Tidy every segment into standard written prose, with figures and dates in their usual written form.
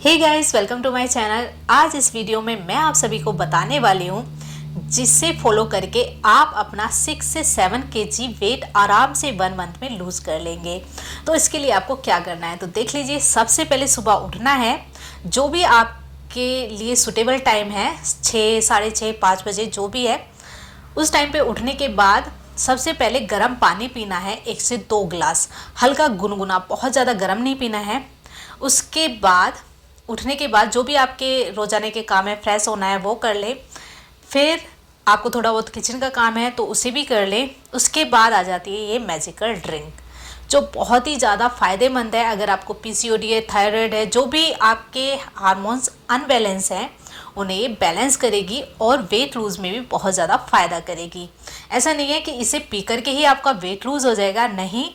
Hey guys, welcome to my channel. आज इस video में मैं आप सभी को बताने वाली हूँ जिससे फॉलो करके आप अपना 6 से 7 केजी वेट आराम से 1 मंथ में लूज़ कर लेंगे। तो इसके लिए आपको क्या करना है तो देख लीजिए। सबसे पहले सुबह उठना है, जो भी आपके लिए सूटेबल टाइम है, 6, साढ़े 6, 5 बजे जो भी है, उस टाइम पे उठने के बाद सबसे पहले गर्म पानी पीना है 1 से 2 गिलास, हल्का गुनगुना, बहुत ज़्यादा गर्म नहीं पीना है। उसके बाद उठने के बाद जो भी आपके रोज़ाने के काम है, फ्रेश होना है वो कर ले, फिर आपको थोड़ा बहुत किचन का काम है तो उसे भी कर ले। उसके बाद आ जाती है ये मैजिकल ड्रिंक, जो बहुत ही ज़्यादा फ़ायदेमंद है। अगर आपको पीसीओडी है, थायराइड है, जो भी आपके हार्मोन्स अनबैलेंस हैं, उन्हें ये बैलेंस करेगी और वेट लूज़ में भी बहुत ज़्यादा फ़ायदा करेगी। ऐसा नहीं है कि इसे पी करके ही आपका वेट लूज़ हो जाएगा, नहीं,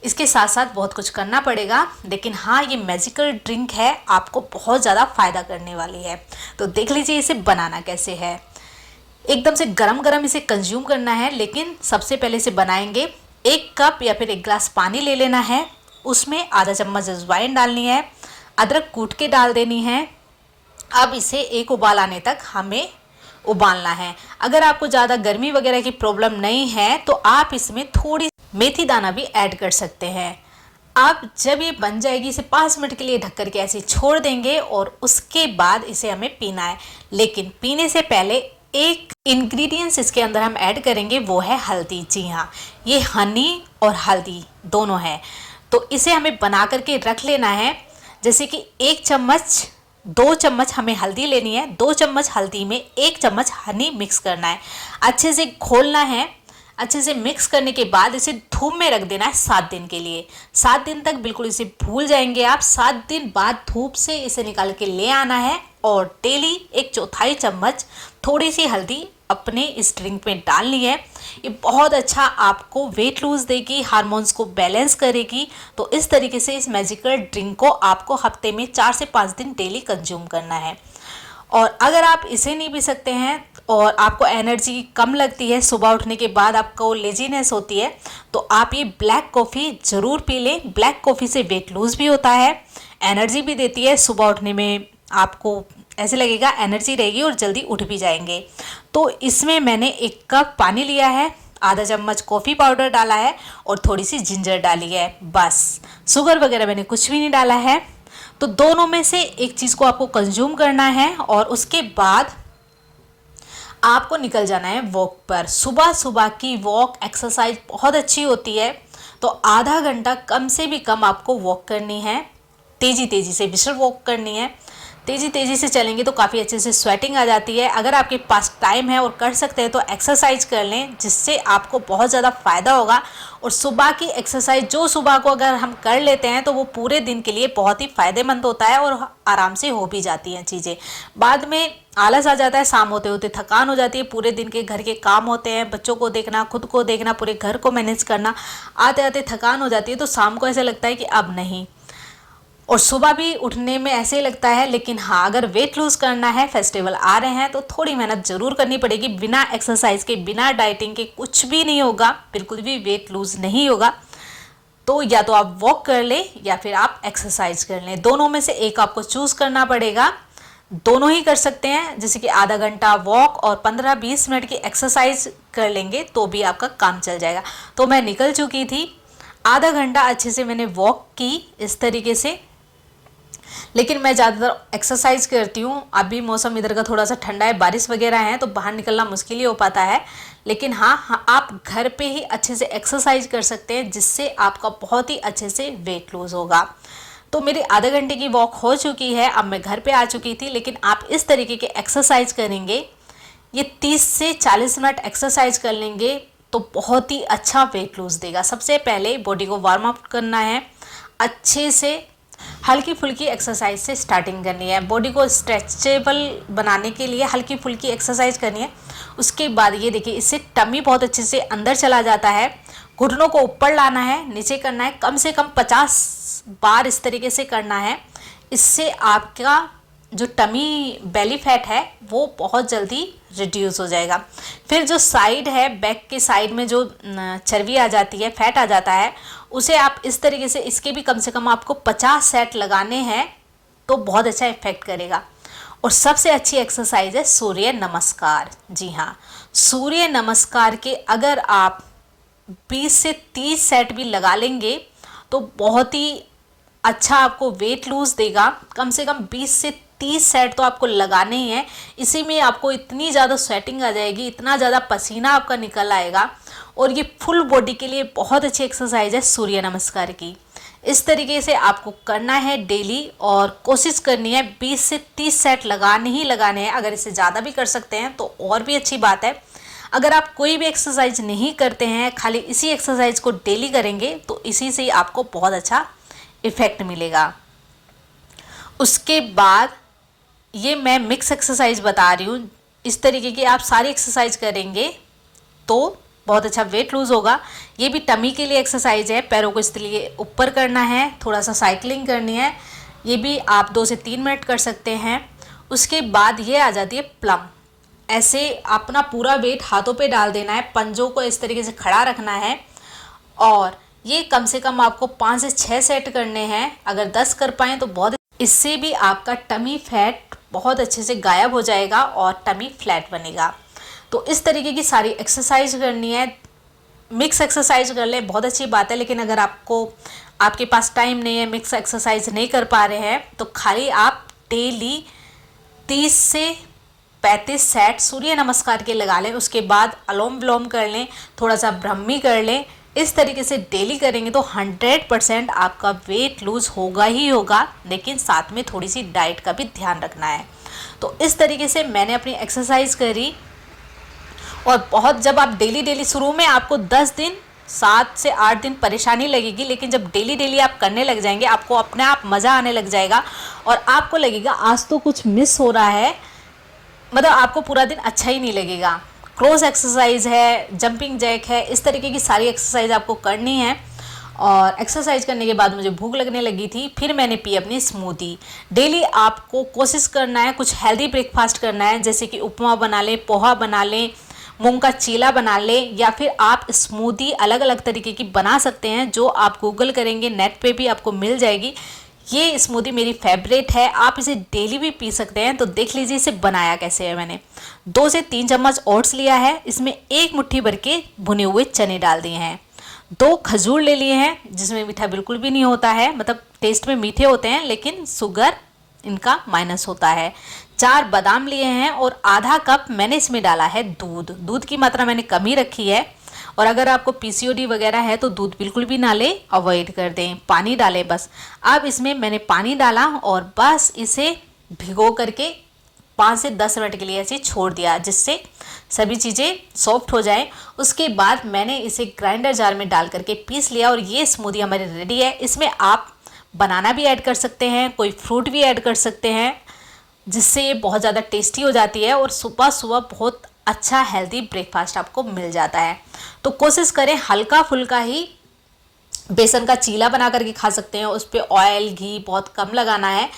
इसके साथ साथ बहुत कुछ करना पड़ेगा। लेकिन हाँ, ये मैजिकल ड्रिंक है, आपको बहुत ज़्यादा फ़ायदा करने वाली है। तो देख लीजिए इसे बनाना कैसे है। एकदम से गरम गरम इसे कंज्यूम करना है, लेकिन सबसे पहले इसे बनाएंगे। 1 कप या फिर 1 गिलास पानी ले लेना है, उसमें आधा चम्मच अजवाइन डालनी है, अदरक कूट के डाल देनी है। अब इसे 1 उबाल आने तक हमें उबालना है। अगर आपको ज़्यादा गर्मी वगैरह की प्रॉब्लम नहीं है तो आप इसमें थोड़ी मेथी दाना भी ऐड कर सकते हैं। अब जब ये बन जाएगी, इसे 5 मिनट के लिए ढक करके ऐसे छोड़ देंगे और उसके बाद इसे हमें पीना है। लेकिन पीने से पहले एक इंग्रेडिएंट्स इसके अंदर हम ऐड करेंगे, वो है हल्दी। जी हाँ, ये हनी और हल्दी दोनों है। तो इसे हमें बना करके रख लेना है। जैसे कि 1 चम्मच, 2 चम्मच हमें हल्दी लेनी है, 2 चम्मच हल्दी में 1 चम्मच हनी मिक्स करना है, अच्छे से घोलना है। अच्छे से मिक्स करने के बाद इसे धूप में रख देना है 7 दिन के लिए। 7 दिन तक बिल्कुल इसे भूल जाएंगे आप। 7 दिन बाद धूप से इसे निकाल के ले आना है और डेली 1/4 चम्मच थोड़ी सी हल्दी अपने इस ड्रिंक में डालनी है। ये बहुत अच्छा आपको वेट लूज़ देगी, हार्मोन्स को बैलेंस करेगी। तो इस तरीके से इस मैजिकल ड्रिंक को आपको हफ्ते में 4 से 5 दिन डेली कंज्यूम करना है। और अगर आप इसे नहीं पी सकते हैं और आपको एनर्जी कम लगती है, सुबह उठने के बाद आपको लेजीनेस होती है, तो आप ये ब्लैक कॉफ़ी ज़रूर पी लें। ब्लैक कॉफ़ी से वेट लूज़ भी होता है, एनर्जी भी देती है। सुबह उठने में आपको ऐसे लगेगा एनर्जी रहेगी और जल्दी उठ भी जाएंगे। तो इसमें मैंने 1 कप पानी लिया है, आधा चम्मच कॉफ़ी पाउडर डाला है और थोड़ी सी जिंजर डाली है, बस। शुगर वगैरह मैंने कुछ भी नहीं डाला है। तो दोनों में से एक चीज़ को आपको कंज्यूम करना है और उसके बाद आपको निकल जाना है वॉक पर। सुबह सुबह की वॉक एक्सरसाइज बहुत अच्छी होती है। तो आधा घंटा कम से भी कम आपको वॉक करनी है, तेज़ी तेज़ी से विशर वॉक करनी है। तेज़ी तेज़ी से चलेंगे तो काफ़ी अच्छे से स्वेटिंग आ जाती है। अगर आपके पास टाइम है और कर सकते हैं तो एक्सरसाइज कर लें, जिससे आपको बहुत ज़्यादा फ़ायदा होगा। और सुबह की एक्सरसाइज जो सुबह को अगर हम कर लेते हैं तो वो पूरे दिन के लिए बहुत ही फ़ायदेमंद होता है और आराम से हो भी जाती हैं चीज़ें। बाद में आलस आ जाता है, शाम होते होते थकान हो जाती है, पूरे दिन के घर के काम होते हैं, बच्चों को देखना, खुद को देखना, पूरे घर को मैनेज करना, आते आते थकान हो जाती है। तो शाम को ऐसा लगता है कि अब नहीं, और सुबह भी उठने में ऐसे ही लगता है। लेकिन हाँ, अगर वेट लूज़ करना है, फेस्टिवल आ रहे हैं, तो थोड़ी मेहनत ज़रूर करनी पड़ेगी। बिना एक्सरसाइज के, बिना डाइटिंग के कुछ भी नहीं होगा, बिल्कुल भी वेट लूज़ नहीं होगा। तो या तो आप वॉक कर लें या फिर आप एक्सरसाइज कर लें, दोनों में से एक आपको चूज़ करना पड़ेगा। दोनों ही कर सकते हैं, जैसे कि आधा घंटा वॉक और 15-20 मिनट की एक्सरसाइज कर लेंगे तो भी आपका काम चल जाएगा। तो मैं निकल चुकी थी, आधा घंटा अच्छे से मैंने वॉक की इस तरीके से। लेकिन मैं ज़्यादातर एक्सरसाइज करती हूँ। अभी मौसम इधर का थोड़ा सा ठंडा है, बारिश वगैरह है, तो बाहर निकलना मुश्किल ही हो पाता है। लेकिन हाँ, आप घर पे ही अच्छे से एक्सरसाइज कर सकते हैं, जिससे आपका बहुत ही अच्छे से वेट लूज़ होगा। तो मेरी आधे घंटे की वॉक हो चुकी है, अब मैं घर पे आ चुकी थी। लेकिन आप इस तरीके के एक्सरसाइज करेंगे, ये 30 से 40 मिनट एक्सरसाइज कर लेंगे तो बहुत ही अच्छा वेट लूज़ देगा। सबसे पहले बॉडी को वार्म अप करना है, अच्छे से हल्की फुल्की एक्सरसाइज से स्टार्टिंग करनी है। बॉडी को स्ट्रेचेबल बनाने के लिए हल्की फुल्की एक्सरसाइज करनी है। उसके बाद ये देखिए, इससे टमी बहुत अच्छे से अंदर चला जाता है। घुटनों को ऊपर लाना है, नीचे करना है, कम से कम 50 बार इस तरीके से करना है। इससे आपका जो टमी बेली फैट है वो बहुत जल्दी रिड्यूस हो जाएगा। फिर जो साइड है, बैक के साइड में जो चर्बी आ जाती है, फैट आ जाता है, उसे आप इस तरीके से, इसके भी कम से कम आपको 50 सेट लगाने हैं तो बहुत अच्छा इफेक्ट करेगा। और सबसे अच्छी एक्सरसाइज है सूर्य नमस्कार। जी हाँ, सूर्य नमस्कार के अगर आप 20 से 30 सेट भी लगा लेंगे तो बहुत ही अच्छा आपको वेट लूज देगा। कम से कम 20 से 30 सेट तो आपको लगाने ही हैं। इसी में आपको इतनी ज़्यादा स्वेटिंग आ जाएगी, इतना ज़्यादा पसीना आपका निकल आएगा। और ये फुल बॉडी के लिए बहुत अच्छी एक्सरसाइज है सूर्य नमस्कार की। इस तरीके से आपको करना है डेली और कोशिश करनी है 20 से 30 सेट लगाने ही लगाने हैं। अगर इससे ज़्यादा भी कर सकते हैं तो और भी अच्छी बात है। अगर आप कोई भी एक्सरसाइज नहीं करते हैं, खाली इसी एक्सरसाइज को डेली करेंगे तो इसी से आपको बहुत अच्छा इफेक्ट मिलेगा। उसके बाद ये मैं मिक्स एक्सरसाइज बता रही हूँ। इस तरीके की आप सारी एक्सरसाइज करेंगे तो बहुत अच्छा वेट लूज होगा। ये भी टमी के लिए एक्सरसाइज है। पैरों को इस तरीके ऊपर करना है, थोड़ा सा साइकिलिंग करनी है। ये भी आप 2 से 3 मिनट कर सकते हैं। उसके बाद ये आ जाती है प्लम। ऐसे अपना पूरा वेट हाथों पे डाल देना है, पंजों को इस तरीके से खड़ा रखना है और ये कम से कम आपको 5 से 6 सेट करने हैं। अगर 10 कर पाएँ तो बहुत, इससे भी आपका टमी फैट बहुत अच्छे से गायब हो जाएगा और टमी फ्लैट बनेगा। तो इस तरीके की सारी एक्सरसाइज करनी है। मिक्स एक्सरसाइज कर ले बहुत अच्छी बात है, लेकिन अगर आपके पास टाइम नहीं है, मिक्स एक्सरसाइज नहीं कर पा रहे हैं, तो खाली आप डेली 30 से 35 सेट सूर्य नमस्कार के लगा लें। उसके बाद अनुलोम विलोम कर लें, थोड़ा सा ब्रह्मी कर लें। इस तरीके से डेली करेंगे तो 100% आपका वेट लूज होगा ही होगा, लेकिन साथ में थोड़ी सी डाइट का भी ध्यान रखना है। तो इस तरीके से मैंने अपनी एक्सरसाइज करी और बहुत, जब आप डेली शुरू में आपको 10 दिन 7 से 8 दिन परेशानी लगेगी, लेकिन जब डेली आप करने लग जाएंगे आपको अपने आप मज़ा आने लग जाएगा और आपको लगेगा आज तो कुछ मिस हो रहा है। मतलब आपको पूरा दिन अच्छा ही नहीं लगेगा। क्लोज एक्सरसाइज है, जंपिंग जैक है, इस तरीके की सारी एक्सरसाइज आपको करनी है। और एक्सरसाइज करने के बाद मुझे भूख लगने लगी थी, फिर मैंने पी अपनी स्मूदी। डेली आपको कोशिश करना है कुछ हेल्दी ब्रेकफास्ट करना है, जैसे कि उपमा बना लें, पोहा बना लें, मूंग का चीला बना लें, या फिर आप स्मूदी अलग अलग तरीके की बना सकते हैं जो आप गूगल करेंगे नेट पे भी आपको मिल जाएगी। ये स्मूदी मेरी फेवरेट है, आप इसे डेली भी पी सकते हैं। तो देख लीजिए इसे बनाया कैसे है। मैंने 2 से 3 चम्मच ओट्स लिया है, इसमें 1 मुट्ठी भर के भुने हुए चने डाल दिए हैं, 2 खजूर ले लिए हैं जिसमें मीठा बिल्कुल भी नहीं होता है, मतलब टेस्ट में मीठे होते हैं लेकिन शुगर इनका माइनस होता है, 4 बादाम लिए हैं और आधा कप मैंने इसमें डाला है दूध। दूध की मात्रा मैंने कम ही रखी है। और अगर आपको पीसीओडी वगैरह है तो दूध बिल्कुल भी ना लें, अवॉइड कर दें, पानी डालें बस। अब इसमें मैंने पानी डाला और बस इसे भिगो करके 5 से 10 मिनट के लिए ऐसे छोड़ दिया, जिससे सभी चीज़ें सॉफ्ट हो जाएं। उसके बाद मैंने इसे ग्राइंडर जार में डाल करके पीस लिया और ये स्मूदी हमारी रेडी है। इसमें आप बनाना भी ऐड कर सकते हैं, कोई फ्रूट भी ऐड कर सकते हैं, जिससे ये बहुत ज़्यादा टेस्टी हो जाती है और सुबह सुबह बहुत अच्छा हेल्दी ब्रेकफास्ट आपको मिल जाता है। तो कोशिश करें हल्का फुल्का ही, बेसन का चीला बना करके खा सकते हैं, उस पर ऑयल घी बहुत कम लगाना है।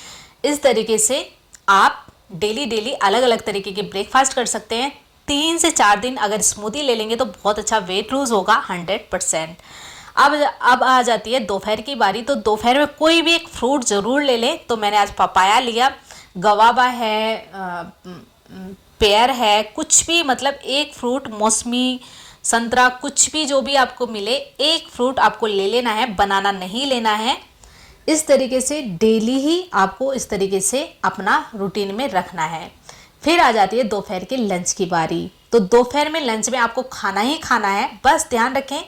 इस तरीके से आप डेली अलग अलग तरीके के ब्रेकफास्ट कर सकते हैं। 3 से 4 दिन अगर स्मूदी ले लेंगे तो बहुत अच्छा वेट लूज होगा 100%। अब आ जाती है दोपहर की बारी। तो दोपहर में कोई भी एक फ्रूट ज़रूर ले लें। तो मैंने आज पपाया लिया, गवावा है, पेयर है, कुछ भी, मतलब एक फ्रूट, मौसमी, संतरा, कुछ भी जो भी आपको मिले एक फ्रूट आपको ले लेना है, बनाना नहीं लेना है। इस तरीके से डेली ही आपको इस तरीके से अपना रूटीन में रखना है। फिर आ जाती है दोपहर के लंच की बारी। तो दोपहर में लंच में आपको खाना ही खाना है। बस ध्यान रखें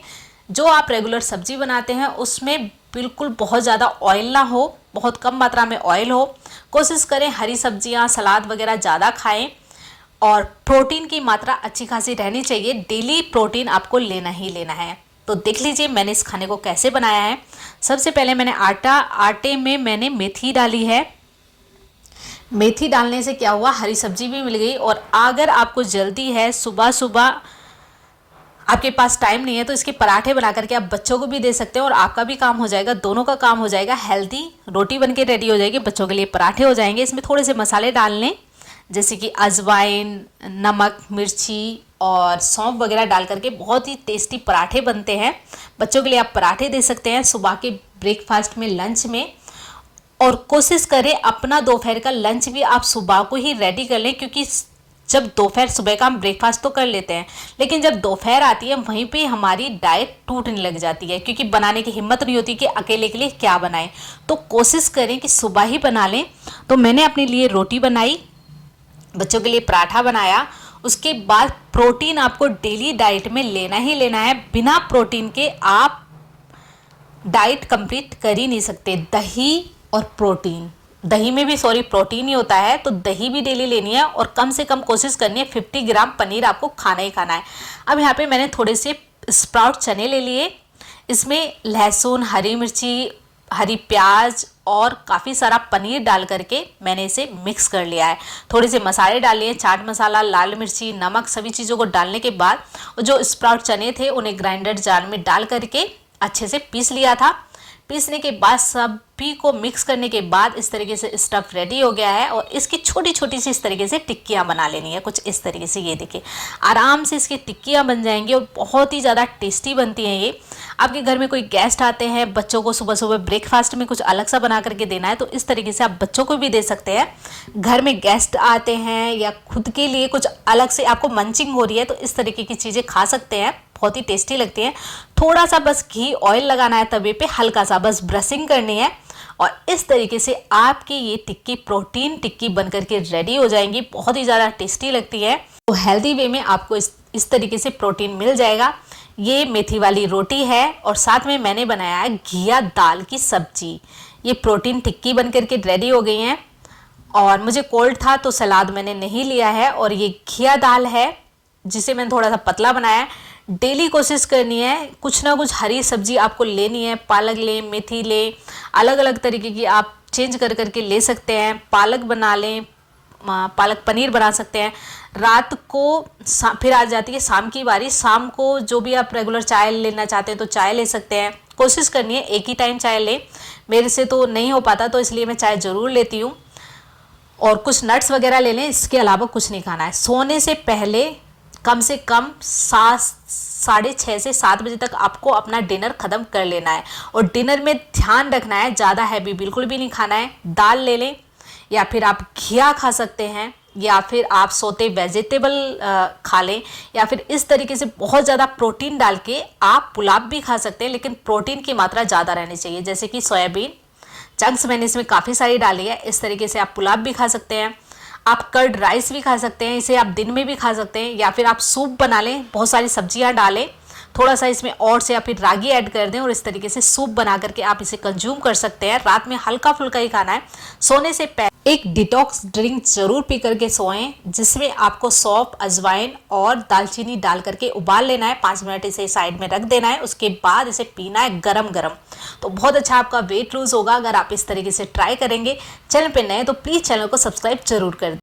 जो आप रेगुलर सब्जी बनाते हैं उसमें बिल्कुल बहुत ज़्यादा ऑयल ना हो, बहुत कम मात्रा में ऑयल हो। कोशिश करें हरी सब्जियां, सलाद वगैरह ज़्यादा खाएं और प्रोटीन की मात्रा अच्छी खासी रहनी चाहिए। डेली प्रोटीन आपको लेना ही लेना है। तो देख लीजिए मैंने इस खाने को कैसे बनाया है। सबसे पहले मैंने आटे में मैंने मेथी डाली है। मेथी डालने से क्या हुआ, हरी सब्जी भी मिल गई। और अगर आपको जल्दी है, सुबह सुबह आपके पास टाइम नहीं है, तो इसके पराठे बना करके आप बच्चों को भी दे सकते हैं और आपका भी काम हो जाएगा, दोनों का काम हो जाएगा। हेल्दी रोटी बन के रेडी हो जाएगी, बच्चों के लिए पराठे हो जाएंगे। इसमें थोड़े से मसाले डाल लें, जैसे कि अजवाइन, नमक, मिर्ची और सौंफ वगैरह डाल करके बहुत ही टेस्टी पराठे बनते हैं। बच्चों के लिए आप पराठे दे सकते हैं सुबह के ब्रेकफास्ट में, लंच में। और कोशिश करें अपना दोपहर का लंच भी आप सुबह को ही रेडी कर लें, क्योंकि जब दोपहर, सुबह का हम ब्रेकफास्ट तो कर लेते हैं, लेकिन जब दोपहर आती है वहीं पे हमारी डाइट टूटने लग जाती है, क्योंकि बनाने की हिम्मत नहीं होती कि अकेले के लिए क्या बनाएं। तो कोशिश करें कि सुबह ही बना लें। तो मैंने अपने लिए रोटी बनाई, बच्चों के लिए पराठा बनाया। उसके बाद प्रोटीन आपको डेली डाइट में लेना ही लेना है। बिना प्रोटीन के आप डाइट कंप्लीट कर ही नहीं सकते। दही और प्रोटीन, दही में भी प्रोटीन ही होता है, तो दही भी डेली लेनी है और कम से कम कोशिश करनी है 50 ग्राम पनीर आपको खाना ही खाना है। अब यहाँ पे मैंने थोड़े से स्प्राउट चने ले लिए, इसमें लहसुन, हरी मिर्ची, हरी प्याज और काफ़ी सारा पनीर डाल करके मैंने इसे मिक्स कर लिया है। थोड़े से मसाले डाल लिए, चाट मसाला, लाल मिर्ची, नमक, सभी चीज़ों को डालने के बाद जो स्प्राउट चने थे उन्हें ग्राइंडर जार में डाल करके अच्छे से पीस लिया था। पीसने के बाद सभी को मिक्स करने के बाद इस तरीके से स्टफ़ रेडी हो गया है और इसकी छोटी छोटी सी इस तरीके से टिक्कियाँ बना लेनी है, कुछ इस तरीके से। ये देखिए आराम से इसकी टिक्कियाँ बन जाएंगी और बहुत ही ज़्यादा टेस्टी बनती हैं ये। आपके घर में कोई गेस्ट आते हैं, बच्चों को सुबह सुबह ब्रेकफास्ट में कुछ अलग सा बना करके देना है, तो इस तरीके से आप बच्चों को भी दे सकते हैं। घर में गेस्ट आते हैं या खुद के लिए कुछ अलग से आपको मंचिंग हो रही है, तो इस तरीके की चीज़ें खा सकते हैं, बहुत ही टेस्टी लगती हैं। थोड़ा सा बस घी ऑयल लगाना है तवे पे, हल्का सा बस ब्रशिंग करनी है और इस तरीके से आपकी ये टिक्की प्रोटीन टिक्की बन करके रेडी हो जाएंगी। बहुत ही ज़्यादा टेस्टी लगती है। तो हेल्दी वे में आपको इस तरीके से प्रोटीन मिल जाएगा। ये मेथी वाली रोटी है और साथ में मैंने बनाया है घिया दाल की सब्जी। ये प्रोटीन टिक्की बन करके रेडी हो गई हैं और मुझे कोल्ड था तो सलाद मैंने नहीं लिया है। और ये घिया दाल है जिसे मैंने थोड़ा सा पतला बनाया है। डेली कोशिश करनी है कुछ ना कुछ हरी सब्जी आपको लेनी है। पालक लें, मेथी लें, अलग अलग तरीके की आप चेंज कर करके ले सकते हैं। पालक बना लें, पालक पनीर बना सकते हैं। रात को फिर आ जाती है शाम की बारी। शाम को जो भी आप रेगुलर चाय लेना चाहते हैं तो चाय ले सकते हैं। कोशिश करनी है एक ही टाइम चाय लें। मेरे से तो नहीं हो पाता तो इसलिए मैं चाय ज़रूर लेती हूँ। और कुछ नट्स वगैरह ले लें, इसके अलावा कुछ नहीं खाना है। सोने से पहले कम से कम 6:30 से 7 बजे तक आपको अपना डिनर ख़त्म कर लेना है। और डिनर में ध्यान रखना है ज़्यादा हैवी बिल्कुल भी नहीं खाना है। दाल ले लें या फिर आप घिया खा सकते हैं या फिर आप सोते वेजिटेबल खा लें या फिर इस तरीके से बहुत ज़्यादा प्रोटीन डाल के आप पुलाव भी खा सकते हैं, लेकिन प्रोटीन की मात्रा ज़्यादा रहनी चाहिए। जैसे कि सोयाबीन चंक्स मैंने इसमें काफ़ी सारी डाली है। इस तरीके से आप पुलाव भी खा सकते हैं। आप कर्ड राइस भी खा सकते हैं, इसे आप दिन में भी खा सकते हैं। या फिर आप सूप बना लें, बहुत सारी सब्जियां डालें, थोड़ा सा इसमें ओट्स या फिर रागी ऐड कर दें और इस तरीके से सूप बना करके आप इसे कंज्यूम कर सकते हैं। रात में हल्का फुल्का ही खाना है। सोने से पहले एक डिटॉक्स ड्रिंक जरूर पी करके सोएं, जिसमें आपको सौंफ, अजवाइन और दालचीनी डाल करके उबाल लेना है। 5 मिनट इसे साइड में रख देना है। उसके बाद इसे पीना है गरम गरम। तो बहुत अच्छा आपका वेट लूज होगा अगर आप इस तरीके से ट्राई करेंगे। चैनल पे नए तो प्लीज़ चैनल को सब्सक्राइब जरूर कर दें।